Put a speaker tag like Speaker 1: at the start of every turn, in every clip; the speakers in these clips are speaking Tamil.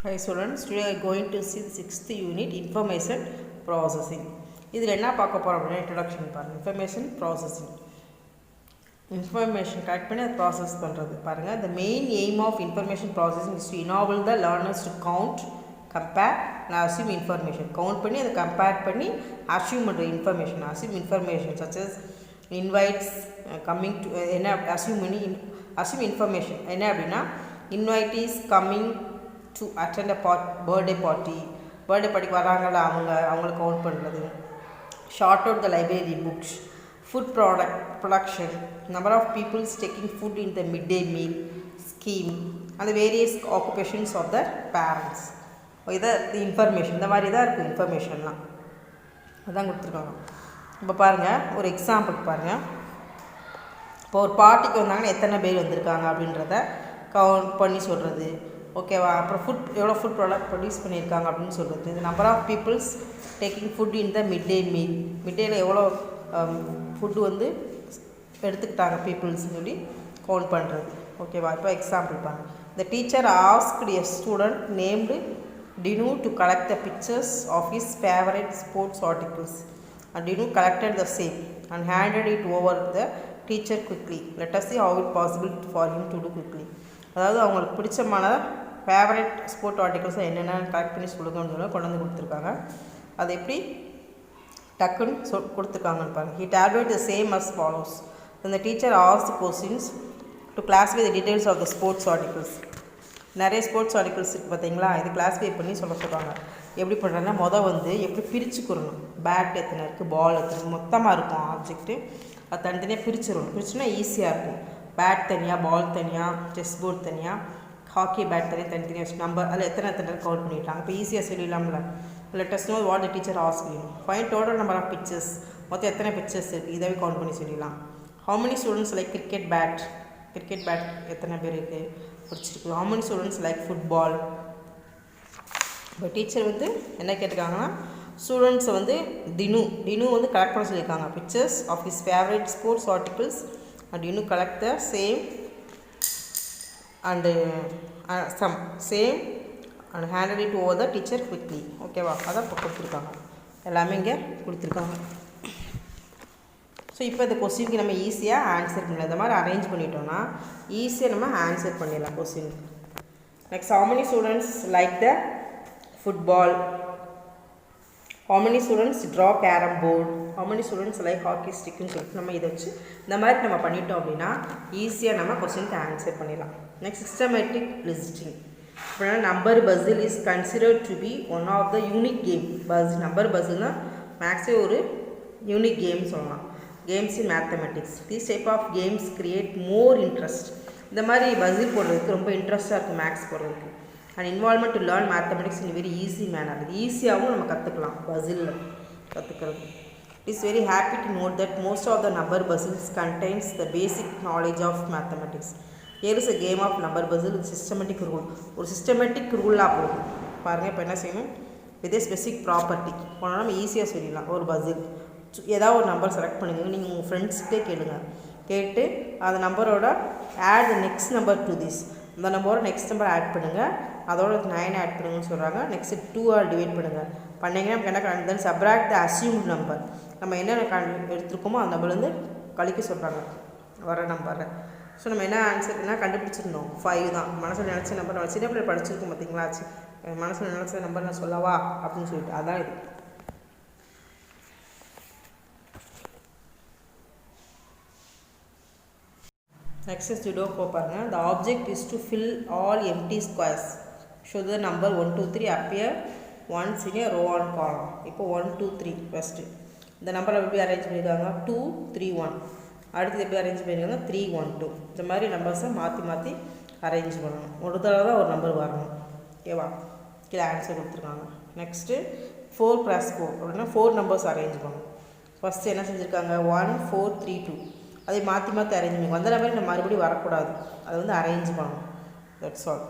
Speaker 1: Hi students, today I am going to see the 6th unit Information Processing. இதில் என்ன பார்க்க போகிறோம் அப்படின்னா இன்ட்ரடக்ஷன் பாருங்கள். Information processing. இன்ஃபர்மேஷன் கலெக்ட் பண்ணி அதை ப்ராசஸ் பண்ணுறது பாருங்கள். The main aim of information processing is to enable the learners to count, compare and assume information. Count பண்ணி அதை கம்பேர் பண்ணி அசியூம் பண்ணுற information. assume information such as invites coming to என்ன assume பண்ணி assume information என்ன அப்படின்னா invite is coming to attend a birthday party. birthday party வராங்களா அவங்களுக்கு கவுண்ட் பண்ணுறது. short out the library books. food production, number of people taking food in the midday meal scheme and the various occupations of the parents. இது இன்ஃபர்மேஷன் இந்த மாதிரி தான் இருக்கும். இன்ஃபர்மேஷன்லாம் அதான் கொடுத்துருக்காங்க. இப்போ பாருங்கள், ஒரு எக்ஸாம்பிள் பாருங்கள். இப்போ ஒரு பார்ட்டிக்கு வந்தாங்கன்னா எத்தனை பேர் வந்திருக்காங்க அப்படின்றத கவுண்ட் பண்ணி சொல்கிறது. ஓகேவா? அப்புறம் எவ்வளோ ஃபுட் ப்ரொடியூஸ் பண்ணியிருக்காங்க அப்படின்னு சொல்கிறது. இந்த number of peoples taking food in the midday meal. மிட்டேயில் எவ்வளோ ஃபுட்டு வந்து எடுத்துக்கிட்டாங்க பீப்புள்ஸ்னு சொல்லி கவுண்ட் பண்ணுறது. ஓகேவா? இப்போ எக்ஸாம்பிள் பாருங்கள். The teacher asked a student named Dinu to collect the pictures of his favorite sports articles. And Dinu collected the same and handed it over to the teacher quickly. Let us see how it possible for him to do quickly. அதாவது அவங்களுக்கு பிடிச்சமான ஃபேவரட் ஸ்போர்ட் ஆர்டிகல்ஸை என்னென்ன கலெக்ட் பண்ணி சொல்லுங்கன்னு சொல்லி கொண்டு வந்து கொடுத்துருக்காங்க. அது எப்படி டக்குன்னு கொடுத்துருக்காங்கன்னு பாருங்கள். He tabulated the same as follows. Then the teacher asked the questions to classify the details of the sports articles. நிறைய ஸ்போர்ட்ஸ் ஆர்டிகல்ஸ் இருக்குது பார்த்தீங்களா? இது கிளாஸிஃபை பண்ணி சொல்கிறாங்க. எப்படி பண்ணுறாங்கன்னா வந்து எப்படி பிரிச்சுக்கிறணும். பேட் எத்தனை இருக்குது, பால் எத்தனை மொத்தமாக இருக்கும் ஆப்ஜெக்ட்டு, அது தனித்தனியாக பிரிச்சிடணும். பிரிச்சுன்னா ஈஸியாக இருக்கும். பேட் தனியாக, பால் தனியாக, செஸ் போர்ட் தனியாக, ஹாக்கி பேட் தனித்தனியாக வச்சு நம்பர் அதில் எத்தனை கவுண்ட் பண்ணிட்டாங்க. இப்போ ஈஸியாக சொல்லிடலாம்ல. Let us know what the teacher ask you. Find total number of pictures. மொத்தம் எத்தனை பிக்சர்ஸ் இருக்குது இதாகவே கவுண்ட் பண்ணி சொல்லிடலாம். How many students like cricket bat எத்தனை பேர் இருக்குது பிடிச்சிருக்கு. How many students like football. இப்போ டீச்சர் வந்து என்ன கேட்டிருக்காங்கன்னா ஸ்டூடெண்ட்ஸை வந்து டினு வந்து கலெக்ட் பண்ண சொல்லியிருக்காங்க. Pictures of his favourite sports articles and Dinu collect the same and same and handed it over the teacher quickly. ஓகேவா? அதான் இப்போ கொடுத்துருக்காங்க. எல்லாமே இங்கே கொடுத்துருக்காங்க. ஸோ இப்போ இந்த கொஸ்டினுக்கு நம்ம ஈஸியாக ஆன்சர் பண்ணலாம். இந்த மாதிரி அரேஞ்ச் பண்ணிட்டோம்னா ஈஸியாக நம்ம ஆன்சர் பண்ணிடலாம் கொஸ்டினுக்கு. Next, how many students like the football. How many students draw carrom board. How many students like hockey ஸ்டிக்குன்னு சொல்லிட்டு நம்ம இதை வச்சு இந்த மாதிரி நம்ம பண்ணிட்டோம் அப்படின்னா ஈஸியாக நம்ம கொஸ்டினுக்கு ஆன்சர் பண்ணிடலாம். Next, systematic listing. அப்படின்னா number puzzle is considered to be one of the unique game. Number பசில்னால் மேக்ஸே ஒரு யூனிக் கேம் சொல்லலாம். Games in mathematics. These type of games create more interest. இந்த மாதிரி பசில் போடுறதுக்கு ரொம்ப இன்ட்ரெஸ்ட்டாக இருக்குது மேக்ஸ் போடுறதுக்கு. And involvement to learn mathematics in very easy manner. இது ஈஸியாகவும் நம்ம கற்றுக்கலாம் பசிலில் கற்றுக்கிறது. It is very happy to note that most of the number puzzles contains the basic knowledge of mathematics. Here is a game of number puzzle with systematic rule. ஒரு சிஸ்டமேட்டிக் ரூலாக போகும் பாருங்கள். இப்போ என்ன செய்யணும், வித் ஸ்பெசிஃபிக் ப்ராப்பர்ட்டி போனால் நம்ம ஈஸியாக சொல்லிடலாம். ஒரு பசில் ஏதாவது ஒரு நம்பர் செலக்ட் பண்ணுங்க. நீங்கள் உங்கள் ஃப்ரெண்ட்ஸ்கிட்டே கேட்டு அந்த நம்பரோட add the next number to this. அந்த நம்பரோட நெக்ஸ்ட் நம்பர் ஆட் பண்ணுங்கள். அதோட 9 ஆட் பண்ணுங்கன்னு சொல்கிறாங்க. நெக்ஸ்ட்டு 2 டிவைட் பண்ணுங்கள். பண்ணிங்கன்னா நமக்கு என்ன கணக்கு, தென் சப்ராக்ட் த அசியூம்டு நம்பர். நம்ம என்ன எடுத்துருக்கோமோ அந்த நம்பர் வந்து கழிக்க சொல்கிறாங்க வர நம்பரை. ஸோ நம்ம என்ன ஆன்சர் என்ன கண்டுபிடிச்சிருந்தோம், 5 தான். மனசில் நினச்ச நம்பர் நம்ம சின்ன பிள்ளை படிச்சிருக்கோம் பார்த்தீங்களா. மனசில் நினச்ச நம்பர் நான் சொல்லவா அப்படின்னு சொல்லிட்டு அதான் இது. Exercise video பாருங்க. The object is to fill all empty squares. Show the number 1 2 3 appear once in a row and column. இப்போ 1 2 3 first. இந்த நம்பரை எப்படி அரேஞ்ச் பண்ணிருக்காங்க, 2 3 1. அடுத்து எப்படி அரேஞ்ச் பண்ணிருக்காங்க, 3 1 2. இந்த மாதிரி நம்பர்ஸை மாற்றி அரேஞ்ச் பண்ணணும். ஒரு தடவை தான் ஒரு நம்பர் வரணும். ஓகேவா? கீழே ஆன்சர் கொடுத்துருக்காங்க. நெக்ஸ்ட்டு 4 + 4 அப்படின்னா 4 நம்பர்ஸ் அரேஞ்ச் பண்ணணும். ஃபஸ்ட்டு என்ன செஞ்சுருக்காங்க, 1 4 3 2. அதை மாற்றி அரேஞ்ச் பண்ணி வந்த நம்பர் நம்ம மறுபடியும் வரக்கூடாது. அதை வந்து அரேஞ்ச் பண்ணணும். That's all.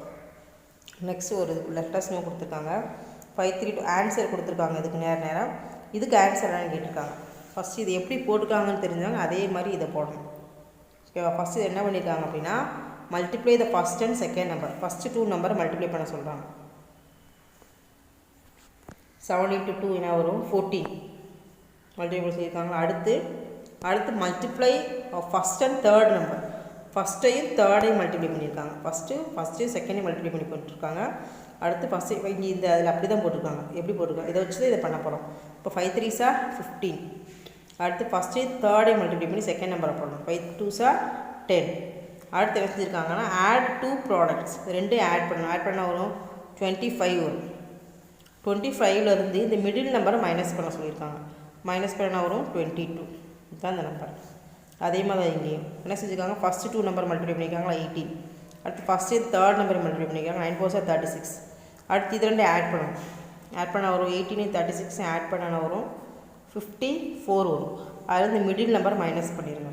Speaker 1: நெக்ஸ்ட்டு ஒரு லெட்டர்ஸ் நோ கொடுத்துருக்காங்க. 5 3 2 ஆன்சர் கொடுத்துருக்காங்க. இதுக்கு நேரம் இதுக்கு ஆன்சர் என்னன்னு கேட்டிருக்காங்க. ஃபஸ்ட்டு இது எப்படி போட்டுருக்காங்கன்னு தெரிஞ்சாங்க அதே மாதிரி இதை போடணும். ஓகேவா? ஃபஸ்ட்டு இது என்ன பண்ணியிருக்காங்க அப்படின்னா multiply the first and second number. First 2 நம்பரை மல்டிப்ளை பண்ண சொல்கிறாங்க. 7 into 2 என்ன வரும் 14 மல்டிபிள் செய்யிருக்காங்க. அடுத்து multiply first and third number, ஃபஸ்ட்டையும் தேர்டையும் மல்டிப்ளை பண்ணியிருக்காங்க. ஃபஸ்ட்டு செகண்டையும் மல்டிப்ளை பண்ணி போட்டிருக்காங்க. அடுத்து ஃபஸ்ட்டு இங்கே இந்த அதில் அப்படி தான் போட்டிருக்காங்க. எப்படி போட்டிருக்காங்க, இதை வச்சு தான் இதை பண்ண போகிறோம். இப்போ 5 3s are 15. அடுத்து ஃபஸ்ட்டு தேர்டையும் மல்டிப்ளை பண்ணி செகண்ட் நம்பரை போடணும். 5 2s are 10. அடுத்து என்ன செஞ்சுருக்காங்கன்னா ஆட் 2 ப்ராடக்ட்ஸ், ரெண்டையும் ஆட் பண்ணணும். ஆட் பண்ணால் வரும் 25 வரும். 25லேருந்து இந்த மிடில் நம்பரை மைனஸ் பண்ண சொல்லியிருக்காங்க. மைனஸ் பண்ண வரும் 22. இதுதான் இந்த நம்பர். அதே மாதிரி தான் இங்கேயும் என்ன செஞ்சுருக்காங்க, ஃபஸ்ட்டு 2 நம்பர் மல்டிப்ளை பண்ணியிருக்காங்களா 18. அடுத்து ஃபஸ்ட்டு தேர்ட் நம்பர் மல்டிப்ளை பண்ணியிருக்காங்க 9 4s are 36. அடுத்து இது ரெண்டு ஆட் பண்ணணும். ஆட் பண்ண வரும் 18 36 ஆட் பண்ண வரும் 54 வரும். அதில் இந்த மிடில் நம்பர் மைனஸ் பண்ணிடுங்க.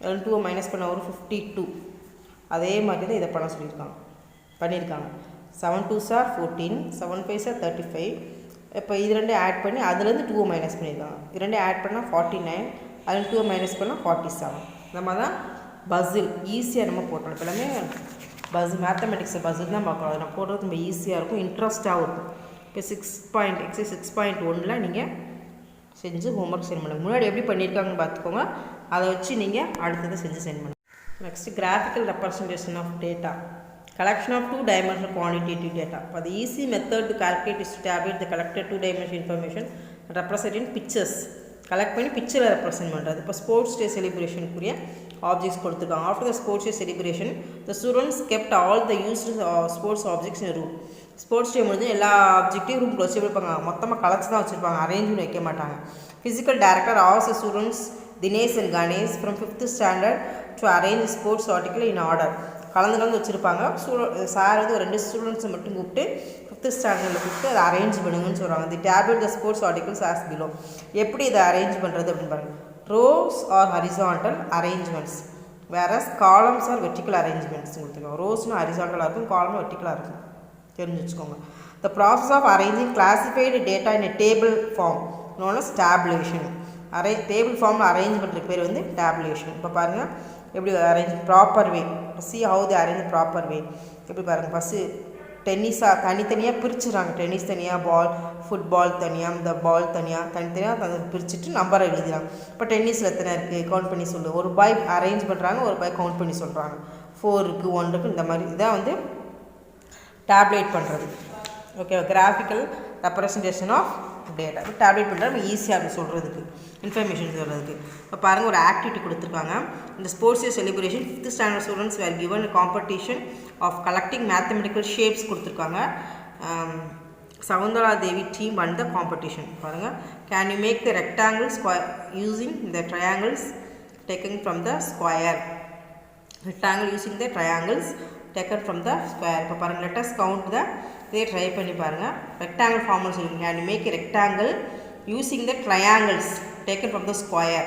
Speaker 1: 2 மைனஸ் பண்ண வரும் 52. அதே மாதிரி தான் இதை பண்ண பண்ணியிருக்காங்க. 7 2s are 14, 7 5s are 35. இப்போ இது ரெண்டு ஆட் பண்ணி அதுலேருந்து 2 மைனஸ் பண்ணியிருக்காங்க. இது ரெண்டு ஆட் பண்ணால் 49, அதில் 2 மைனஸ் பண்ணால் 47. நம்ம தான் பஸ்ஸில் ஈஸியாக நம்ம போட்டோம். இப்போ எல்லாமே மேத்தமெட்டிக்ஸ் பஸ்ஸில் தான் பார்க்கலாம். அதை நான் போடுறது ரொம்ப ஈஸியாக இருக்கும், இன்ட்ரெஸ்ட்டாகவும் இருக்கும். இப்போ 6.1ல் நீங்கள் செஞ்சு ஹோம்ஒர்க் சென்ட் பண்ணுங்கள். முன்னாடி எப்படி பண்ணியிருக்காங்கன்னு பார்த்துக்கோங்க, அதை வச்சு நீங்கள் அடுத்ததை செஞ்சு சென்ட் பண்ணுங்கள். Next graphical representation of data. Collection of 2-dimensional quantitative data. For the easy method to calculate is to tabulate the collected 2-dimensional information and represent in pictures. Collect பண்ணி பிக்சரை ரெப்ரசென்ட் பண்ணுறது. இப்போ ஸ்போர்ட்ஸ் டே செலிப்ரேஷனுக்குரிய ஆப்ஜெக்ட்ஸ் கொடுத்துருக்காங்க. After the sports day celebration the students kept all the used sports objects in room. Sports day முடிஞ்சு எல்லா ஆப்ஜெக்ட்டையும் ரூம் வச்சு வைப்பாங்க. மொத்தமாக கலச்சு தான் வச்சுருப்பாங்க, அரேஞ்ச் பண்ணி வைக்க மாட்டாங்க. Physical director also students Dinesh and Ganesh from 5th standard to arrange sports article in order. கலந்து வச்சுருப்பாங்க. சார் வந்து 2 ஸ்டூடெண்ட்ஸை மட்டும் கூப்பிட்டு 5th ஸ்டாண்டர்டில் கூப்பிட்டு அதை அரேஞ்ச் பண்ணுங்கன்னு சொல்கிறாங்க. The table the sports articles as below. எப்படி இதை அரேஞ்ச் பண்ணுறது அப்படின்னு பாருங்கள். Rows are horizontal arrangements, whereas columns are vertical arrangements கொடுத்துருக்காங்க. ரோஸ்னால் ஹரிசாண்டலாக இருக்கும், காலம்னா வெர்டிக்கலாக இருக்கும், தெரிஞ்சு வச்சுக்கோங்க. The process of arranging classified data in a table form known as tabulation. Table ஃபார்மில் அரேஞ்ச் பண்ணுறதுக்கு பேர் வந்து டேபுலேஷன். இப்போ பாருங்கள் எப்படி arrange proper way. See how the arrange proper way. எப்படி பாருங்கள், ஃபஸ்ட்டு டென்னிஸாக தனித்தனியாக பிரிச்சுறாங்க. டென்னிஸ் தனியாக, பால் ஃபுட்பால் தனியாக, இந்த பால் தனித்தனியாக பிரிச்சுட்டு நம்பரை எழுதிடுறாங்க. இப்போ டென்னிஸில் எத்தனை இருக்குது கவுண்ட் பண்ணி சொல்லு. ஒரு பாய் அரேஞ்ச் பண்ணுறாங்க, ஒரு பாய் கவுண்ட் பண்ணி சொல்கிறாங்க. 4 இருக்குது, 1 இருக்குது, இந்த மாதிரி இதான் வந்து டேப்லேட் பண்ணுறது. Okay, graphical representation of data. Tabulate பண்ணுறது நம்ம ஈஸியாக அப்படி சொல்கிறதுக்கு, இன்ஃபர்மேஷன் சொல்கிறதுக்கு. இப்போ பாருங்கள், ஒரு ஆக்டிவிட்டி கொடுத்துருக்காங்க. இந்த sports day celebration 5th standard students were given competition of collecting mathematical shapes கொடுத்துருக்காங்க. Shakuntala Devi team won the competition. பாருங்கள், can you make the rectangle square using the triangles taken from the square. Rectangle using the triangles taken from the square. இப்போ பாருங்கள், லெட் அஸ் கவுண்ட் த, இதே ட்ரை பண்ணி பாருங்கள். ரெக்டாங்கிள் ஃபார்முலா சொல்லுங்கள். Can you make a rectangle using the triangles taken from the square.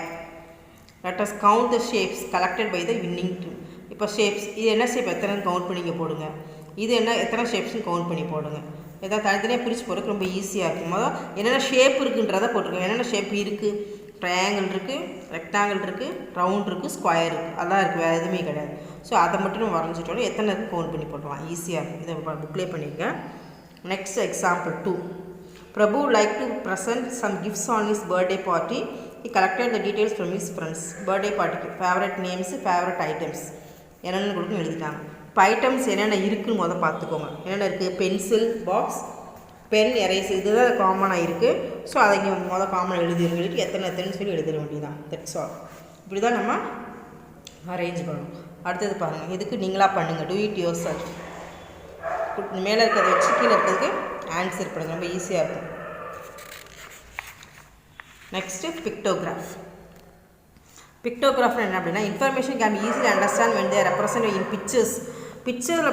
Speaker 1: Let us count the shapes collected by the winning team. இப்போ ஷேப்ஸ், இது என்ன ஷேப் எத்தனை கவுண்ட் பண்ணிங்க போடுங்க, இது என்ன எத்தனை ஷேப்ஸ்னு கவுண்ட் பண்ணி போடுங்க. ஏதாவது தனித்தனியாக பிரித்து போடுறதுக்கு ரொம்ப ஈஸியாக இருக்கும். முதல் என்னென்ன ஷேப் இருக்குன்றதை போட்டிருக்கோம். என்னென்ன ஷேப் இருக்குது, ட்ரையாங்கிள் இருக்குது, ரெக்டாங்கிள் இருக்குது, ரவுண்ட் இருக்குது, ஸ்கொயர் இருக்குது, அதான் இருக்குது, வேறு எதுவுமே கிடையாது. ஸோ அதை மட்டும் நம்ம வரைஞ்சிட்டோம். எத்தனை இருக்குது கவுண்ட் பண்ணி போட்டுருவோம், ஈஸியாக இருக்கும். இதை புக்லேயே பண்ணியிருக்கேன். Next example 2. Prabhu liked to present some gifts on his birthday party. He collected the details from his friends. Birthday party, favorite names, favorite items என்னென்னு கொடுக்கும் எழுதிட்டாங்க. இப்போ ஐட்டம்ஸ் என்னென்ன இருக்குதுன்னு முதல் பார்த்துக்கோங்க. என்னென்ன இருக்குது, பென்சில் பாக்ஸ், பென், எரேஸ், இதுதான் காமனாக இருக்குது. ஸோ அதை இங்கே முதல் காமனாக எழுதிட்டு எத்தனைன்னு சொல்லி எழுதிட வேண்டியதான். That's all. இப்படி தான் நம்ம அரேஞ்ச் பண்ணணும். அடுத்தது பாருங்கள், இதுக்கு நீங்களாக பண்ணுங்கள். Do it your self. மேலே இருக்கிறத வச்சு கீழே இருக்கிறதுக்கு ஆன்சர் பண்ணுங்கள், ரொம்ப ஈஸியாக இருக்கும். Next pictograph. பிக்டோகிராஃப் என்ன அப்படின்னா, information can be easily understand when there represent in pictures. பிக்சரில்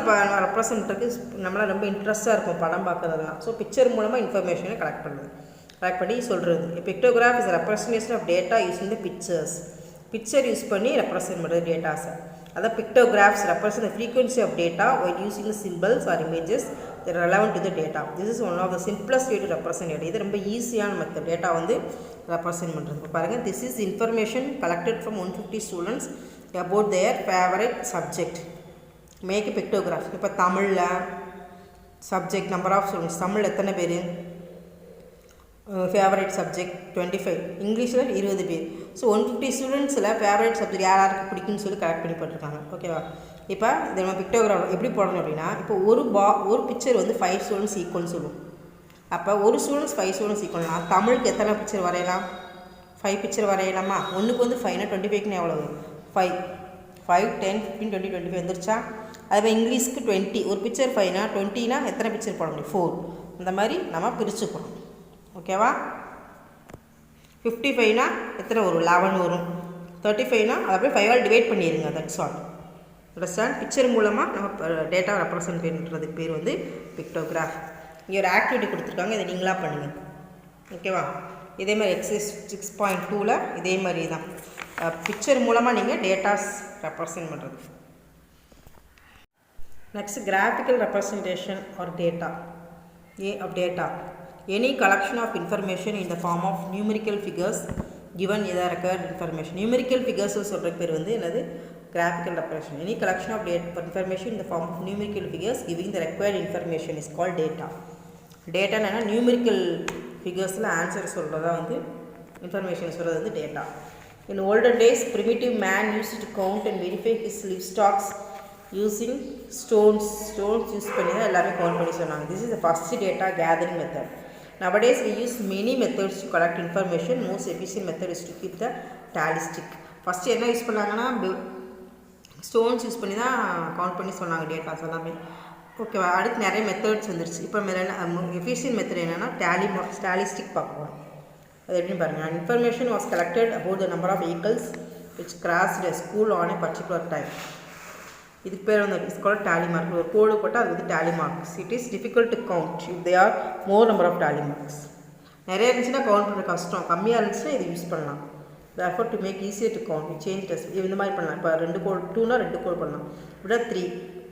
Speaker 1: ரெப்ரசன்ட் பண்ணுறதுக்கு நம்மளால் ரொம்ப இன்ட்ரெஸ்ட்டாக இருக்கும் படம் பார்க்குறதுலாம். ஸோ பிக்சர் மூலமாக இன்ஃபர்மேஷனை கலெக்ட் பண்ணி சொல்கிறது. Pictograph is representation of data using the pictures. Picture use பண்ணி ரெப்ரசன்ட் பண்ணுறது டேட்டாஸை. அதான் pictographs represent the frequency of data while using the symbols or images that are relevant to the data. This is one of the simplest way to represent data. இது ரொம்ப ஈஸியான மெத்தட் டேட்டா வந்து ரெப்ரசன்ட் பண்ணுறது. இப்போ பாருங்கள், this is information collected from 150 students about their favorite subject. Make a pictograph. இப்போ தமிழில் subject number of students, Tamil எத்தனை பேர் ஃபேவரட் சப்ஜெக்ட் 25, இங்கிலீஷில் 20 பேர். ஸோ 150 ஸ்டூடெண்ட்ஸில் ஃபேவரட் சப்ஜெக்ட் யாருக்கு பிடிக்குன்னு சொல்லி கரெக்ட் பண்ணி போட்டிருக்காங்க. ஓகேவா? இப்போ இதை நம்ம பிக்டோகிராம் எப்படி போடணும் அப்படின்னா, இப்போ ஒரு பிக்சர் வந்து 5 ஸ்டூடெண்ட்ஸ் ஈக்குவல்னு சொல்லுவோம். அப்போ ஒரு ஸ்டூடெண்ட்ஸ் 5 ஸ்டூடெண்ட்ஸ் ஈக்குவல்னா தமிழுக்கு எத்தனை பிக்சர் வரையலாம்? 5 பிக்சர் வரையலாமா? ஒன்றுக்கு வந்து 5னா 25க்குன்னு எவ்வளவு? 5, 10, 15, 20, 25 வந்துருச்சா? அதுமாதிரி இங்கிலீஷ்க்கு 20, ஒரு பிக்சர் 5னா 20னா எத்தனை பிக்சர் போட முடியும்? 4. இந்த மாதிரி நம்ம பிரிச்சுக்கணும். ஓகேவா? 55னா எத்தனை வரும்? 11 வரும். 35னா அதை அப்படியே 5ஆல் டிவைட் பண்ணிடுங்க. That's all. அண்டர்ஸ்டாண்ட்? பிக்சர் மூலமாக நம்ம டேட்டா ரெப்ரசன்ட் பண்ணுறதுக்கு பேர் வந்து பிக்டோகிராஃப். இங்கே ஒரு ஆக்டிவிட்டி கொடுத்துருக்காங்க, இதை நீங்களாக பண்ணுங்கள். ஓகேவா? இதே மாதிரி எக்ஸசைஸ் 6.2ல் இதே மாதிரி தான் பிக்சர் மூலமாக நீங்கள் டேட்டாஸ் ரெப்ரசன்ட் பண்ணுறது. Next graphical representation are data. of data, any collection of information in the form of numerical figures given either required information. Numerical figures சொல்கிற பேர் வந்து என்னது? graphical representation. Any collection of data information in the form of numerical figures giving the required information is called data. Data என்னன்னா numerical figuresல ஆன்சர் சொல்கிறதா வந்து information சொல்கிறது வந்து data. In olden days, primitive man used to count and verify his livestock using stones use பண்ணி தான் எல்லாமே கவுண்ட் பண்ணி சொன்னாங்க. This is the first data gathering method. Nowadays we use many methods to collect information. Most efficient method is to keep the tally stick. First என்ன யூஸ் பண்ணாங்கன்னா ஸ்டோன்ஸ் யூஸ் பண்ணி தான் கவுண்ட் பண்ணி சொன்னாங்க டேட்டாஸ் எல்லாமே. ஓகேவா? அடுத்து நிறைய மெத்தட்ஸ் வந்துருச்சு. இப்போ எஃபிஷியன்ட் மெத்தட் என்னென்னா tally stick பார்க்கலாம். அது எப்படின்னு பாருங்கள். Information was collected about the number of vehicles which crossed a school on a particular time. இதுக்கு பேர் வந்து இட்ஸ் கால்ட் டேலி மார்க். ஒரு கோடு போட்டால் அது வந்து tally marks. It is difficult to count if they are more number of tally marks. நிறைய இருந்துச்சுன்னா கவுண்ட் பண்ணுற கஷ்டம், கம்மியாக இருந்துச்சுன்னா இது யூஸ் பண்ணலாம். Therefore to make easier to count we change test இந்த மாதிரி பண்ணலாம். இப்போ 2 கோடு 2னா 2 கோடு பண்ணலாம். இப்படின்னா 3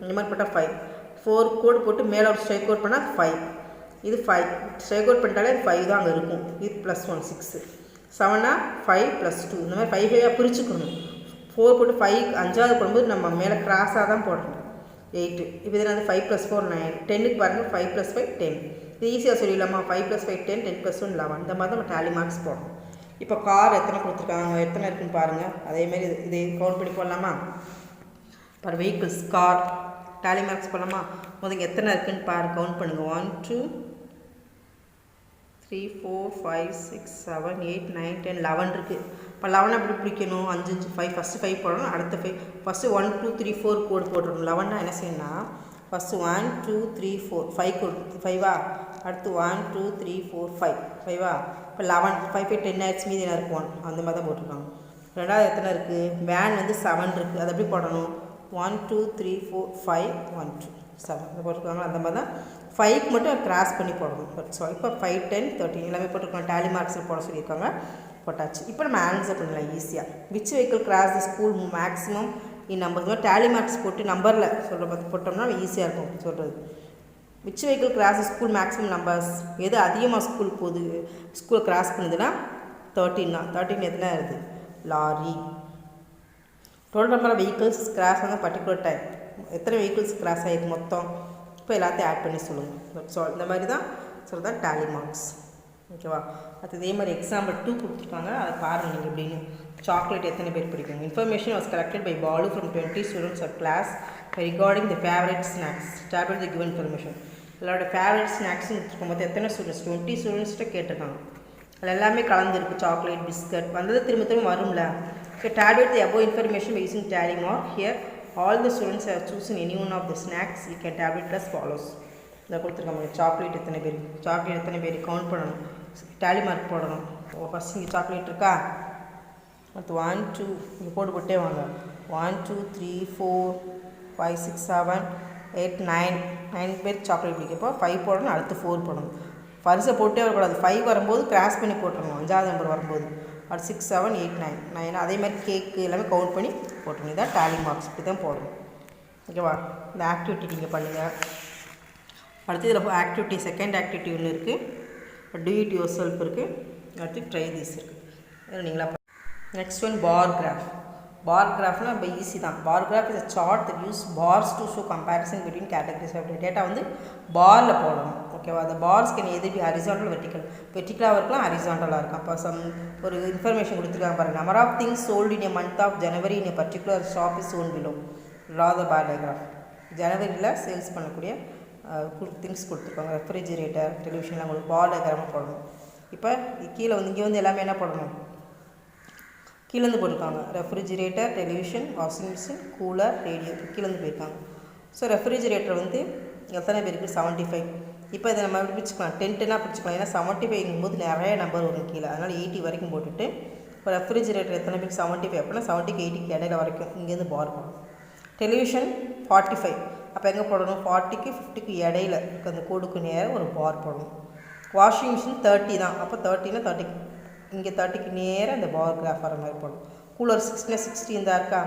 Speaker 1: இந்த மாதிரி போட்டால் 5. 4 கோடு போட்டு மேலே ஒரு ஸ்ட்ரைக் அவுட் பண்ணால் 5. இது 5 ஸ்ட்ரைக் அவுட் பண்ணிட்டாலே 5 தான் அங்கே இருக்கும். இது +1 6. 7னா 5 +2 இந்த மாதிரி 5 5ஆக பிரிச்சுக்கணும். 4 போட்டு 5 5ஆவது போடும்போது நம்ம மேலே கிராஸாக தான் போடணும். 8. இப்போ இதில் வந்து 5 + 4 9. 10க்கு பாருங்கள் 5 + 5 10. இது ஈஸியாக சொல்லிடலாமா? 5 + 5 10, 10 + 1 11. இந்த மாதிரி தான் நம்ம டேலி மார்க்ஸ் போடணும். இப்போ கார் எத்தனை கொடுத்துருக்காங்க, எத்தனை இருக்குன்னு பாருங்கள். அதேமாதிரி இதை கவுண்ட் பண்ணி போடலாமா? Per vehicles car tally marks போடலாமா? முதல்ல எத்தனை இருக்குன்னு கவுண்ட் பண்ணுங்கள். 1 2 3 4 5 6 7 8 9 10 11 இருக்குது. இப்போ 11 எப்படி பிடிக்கணும்? 5 5 ஃபஸ்ட்டு 5 போடணும். அடுத்த 5 ஃபஸ்ட்டு 1 2 3 4 கோடு போட்டுருணும். 11னா என்ன செய்யணும்னா ஃபஸ்ட்டு 1 2 3 4 5 கோடு 5வா? அடுத்து 1 2 3 4 5 5வா? இப்போ 11 5 5 10 ஆயிடுச்சு. மீதி என்ன இருக்கும்? 1 அந்த மாதிரி தான் போட்டிருக்காங்க. ரெண்டாவது எத்தனை இருக்குது? வேன் வந்து 7 இருக்குது. அது எப்படி போடணும்? 1 2 3 4 5 1 2 7 இந்த போட்டிருக்காங்க. அந்த மாதிரி தான் 5க்கு மட்டும் கிராஸ் பண்ணி போடணும். ஸோ இப்போ 5 10 13 எல்லாமே போட்டிருக்காங்க. டேலி மார்க்ஸில் போட சொல்லியிருக்காங்க. போட்டாச்சு. இப்போ நம்ம ஆன்சர் பண்ணலாம் ஈஸியாக. Which vehicle cross the school maximum in number. Tally marks போட்டு நம்பரில் சொல்கிற பார்த்து போட்டோம்னா ஈஸியாக இருக்கும் சொல்கிறது. Which vehicle cross school maximum numbers. எது அதிகமாக ஸ்கூல் போகுது, ஸ்கூல் கிராஸ் பண்ணுதுன்னா 13 தான். 13 எத்தனை இருக்குது? Lorry. Total number of vehicles cross ஆன பர்டிகுலர் டைம். எத்தனை வெஹிக்கிள்ஸ் கிராஸ் ஆகிருக்கு மொத்தம்? இப்போ எல்லாத்தையும் ஆட் பண்ணி சொல்லுங்கள். ஸோ இந்த மாதிரி தான் சொல்கிறது தான் டேலி மார்க்ஸ். ஓகேவா? அது இதே மாதிரி எக்ஸாம்பிள் 2 கொடுத்துருக்காங்க. அதை பாருங்கள் நீங்கள் எப்படின்னு. சாக்லேட் எத்தனை பேர் பிடிக்கும்? Information was collected by Balu from 20 students of class regarding the favourite snacks. Table the given information. எல்லாரோட ஃபேவரட் ஸ்நாக்ஸ்னு கொடுக்கும்போது எத்தனை ஸ்டூடெண்ட்ஸ்? 20 ஸ்டூடெண்ட்ஸ்கிட்ட கேட்டிருக்காங்க. அதில் எல்லாமே கலந்துருக்கு. சாக்லேட் பிஸ்கட் வந்தது திரும்ப திரும்ப வரும்ல. So table the above information using tally mark. Here all the students have chosen any one of the snacks. You can tablet as follows. இதை கொடுத்துருக்காங்க. சாக்லேட் எத்தனை பேர்? சாக்லேட் எத்தனை பேர் கவுண்ட் பண்ணணும். டேலி மார்க் போடணும். ஃபஸ்ட் இங்கே சாக்லேட் இருக்கா? அடுத்து 1 2 இங்கே போட்டே வாங்க. 1 2 3 4 5 6 7 8 9 பேர் சாக்லேட் பிடிக்கப்போ 5 போடணும். அடுத்து 4 போடணும். ஃபர்ஸ்ட்டை போட்டே வரக்கூடாது. 5 வரும்போது கிராஸ் பண்ணி போட்டுருணும். 5ஆவது நம்பர் வரும்போது. அடுத்து 6 7 8 9 அதே மாதிரி கேக்கு எல்லாமே கவுண்ட் பண்ணி போட்டுருணும். இதான் டேலி மார்க்ஸ். இப்படி தான் போடணும். ஓகேவா? இந்த ஆக்டிவிட்டி நீங்கள் பண்ணுங்கள். அடுத்து இதில் ஆக்டிவிட்டி செகண்ட் ஆக்டிவிட்டி ஒன்று இருக்குது. டூ இட் யுவர் செல்ஃப் இருக்குது. அடுத்து ட்ரை திஸ் இருக்குது. நீங்களா. Next one bar graph. Bar கிராஃப்னா ரொம்ப ஈஸி தான். Bar graph is a chart that use bars to show comparison between categories of data. Data வந்து பாரில் போடணும். ஓகேவா? அந்த bars can either be horizontal வெர்டிக்கலாக இருக்கலாம், ஹரிசாண்டலாக இருக்கும். அப்போ ஒரு இன்ஃபர்மேஷன் கொடுத்துருக்காங்க பாருங்கள். Number of things sold in a month of January in a particular shop is shown below. Draw the bar diagram. ஜனவரியில் சேல்ஸ் பண்ணக்கூடிய திங்ஸ் கொடுத்துருக்காங்க. ரெஃப்ரிஜிரேட்டர், டெலிவிஷன்லாம் உங்களுக்கு பார் டயக்ராமாக போடணும். இப்போ கீழே வந்து இங்கே வந்து எல்லாமே என்ன போடணும், கீழேருந்து போட்டிருக்காங்க. Refrigerator, television, washing machine, cooler, radio கீழேருந்து போயிருக்காங்க. ஸோ ரெஃப்ரிஜிரேட்டர் வந்து எத்தனை பேருக்கு 75. இப்போ இதை நம்ம எப்படி பிடிச்சிக்கலாம், 10 பிடிச்சிக்கலாம். ஏன்னா 75 போது நிறைய நம்பர் வரும் கீழே, அதனால் 80 வரைக்கும் போட்டுட்டு இப்போ ரெஃப்ரிஜிரேட்டர் எத்தனை பேருக்கு 75 அப்படின்னா 70க்கு 80க்கு இடையில வரைக்கும் இங்கேருந்து பார் போடணும். டெலிவிஷன் 45, அப்போ எங்கே போடணும், 40க்கு 50க்கு இடையில அந்த கோடுக்கு நேரம் ஒரு பார் போடணும். வாஷிங் மிஷின் 30 தான், அப்போ 30னா 30க்கு இங்கே 30க்கு நேராக இந்த பார் கிராஃப் வர மாதிரி போடணும். கூலர் 60னா 60 இருந்தால் இருக்கா,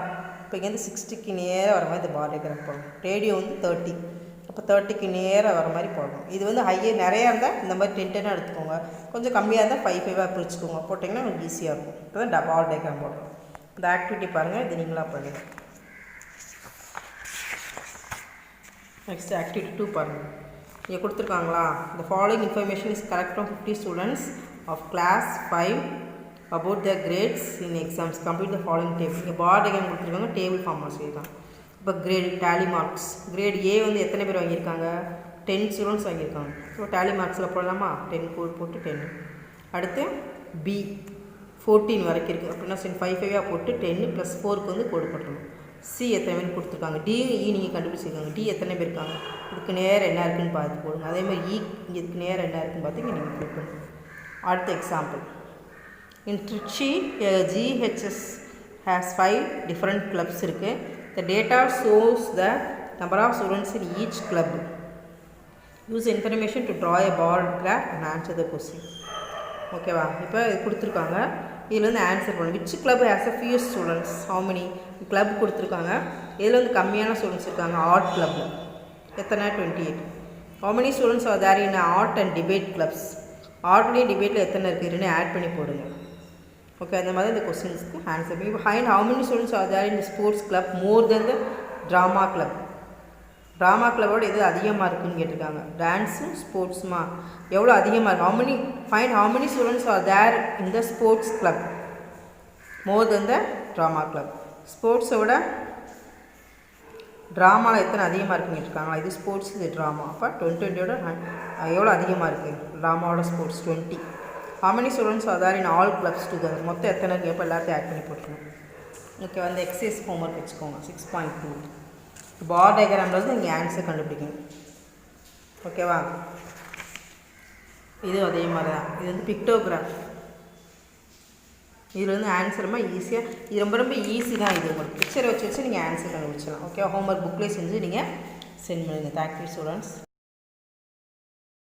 Speaker 1: இப்போ இங்கேருந்து 60க்கு நேராக வர மாதிரி இந்த பார் கிராஃப் போடணும். ரேடியோ வந்து 30, அப்போ 30க்கு நேராக வர மாதிரி போடணும். இது வந்து நிறையா இருந்தால் இந்த மாதிரி 10 எடுத்துக்கோங்க, கொஞ்சம் கம்மியாக இருந்தால் 5 பிரிச்சுக்கோங்க. போட்டிங்கன்னா உங்களுக்கு ஈஸியாக இருக்கும். இப்போ தான் பார் டயக்ராம் போடணும். இந்த ஆக்டிவிட்டி பாருங்கள், இது நீங்களாக பண்ணுங்கள். நெக்ஸ்ட் ஆக்டிவிட்டி 2 பாருங்கள். இங்கே கொடுத்துருக்காங்களா, the following information is correct from 50 students of class 5 about their grades in exams. Complete the following table. இங்கே பார் டயக்ராம் கொடுத்துருக்காங்க, டேபிள் ஃபார்மாக சொல்லியிருக்காங்க. இப்போ create tally marks, grade A வந்து எத்தனை பேர் வாங்கியிருக்காங்க, 10 ஸ்டூடெண்ட்ஸ் வாங்கியிருக்காங்க. ஸோ டேலி மார்க்ஸில் போடலாமா, 10 கோட் போட்டு 10. அடுத்து பி 14 வரைக்கும் இருக்குது அப்படின்னா 5 போட்டு 10 + 4க்கு வந்து கோடு போட்டணும். சி எத்தனை பேர் கொடுத்துருக்காங்க, டி இ நீங்கள் கண்டுபிடிச்சிருக்காங்க. டி எத்தனை பேர் இருக்காங்க, இதுக்கு நேரம் என்ன இருக்குதுன்னு பார்த்து போடுங்க. அதேமாதிரி இ இங்கே இதுக்கு நேரம் என்ன இருக்குதுன்னு பார்த்து இங்கே நீங்கள் கொடுக்கணும். அடுத்த example, in Trichy GHS has 5 different clubs இருக்குது. The data shows the number of students in each club. Use information to draw a bar graph and answer the question. ஓகேவா? இப்போ இது கொடுத்துருக்காங்க, இதில் வந்து ஆன்சர் பண்ணணும். Which club has a few students, how many club கொடுத்துருக்காங்க. இதில் வந்து கம்மியான ஸ்டூடெண்ட்ஸ் இருக்காங்க. ஆர்ட் கிளப்பில் எத்தனை, 28. How many students are there in art and debate clubs. ஆர்ட்லேயும் டிபேட்டில் எத்தனை இருக்குதுன்னு ஆட் பண்ணி போடுங்க. ஓகே, அந்த மாதிரி இந்த கொஸ்டின்ஸ்க்கு ஆன்சர். இப்போ how many students are there in sports club more than the drama club. ட்ராமா கிளப்போட எது அதிகமாக இருக்குதுன்னு கேட்டிருக்காங்க. டான்ஸும் ஸ்போர்ட்ஸுமா எவ்வளோ அதிகமாக இருக்குது. How many students are there in the sports club more than the drama club. ஸ்போர்ட்ஸை விட ட்ராமாவில் எத்தனை அதிகமாக இருக்குன்னு கேட்டிருக்காங்களா. இது ஸ்போர்ட்ஸ், இது ட்ராமா. அப்போ 20 எவ்வளோ அதிகமாக இருக்குது, ட்ராமாவோட sports 20. How many students are there in all clubs together. மொத்தம் எத்தனை கேட்போ எல்லாத்தையும் ஆட் பண்ணி போட்டுருக்கணும். ஓகே, அந்த எக்ஸசைஸ் ஹோம்ஒர்க் வச்சுக்கோங்க. 6.2 பார் டயக்ராம்ன்றது இங்கே ஆன்சர் கண்டுபிடிக்கணும். ஓகேவா? இது அதே மாதிரி தான். இது வந்து பிக்டோகிராஃப். இதில் வந்து ஆன்சர் ரொம்ப ஈஸியாக, இது ரொம்ப ரொம்ப ஈஸி தான். இது உங்களுக்கு பிக்சரை வச்சு நீங்கள் ஆன்சர் கண்டுபிடிச்சலாம். ஓகே, ஹோம்ஒர்க் புக்லேயே செஞ்சு நீங்கள் சென்ட் பண்ணுங்கள். Thank you students.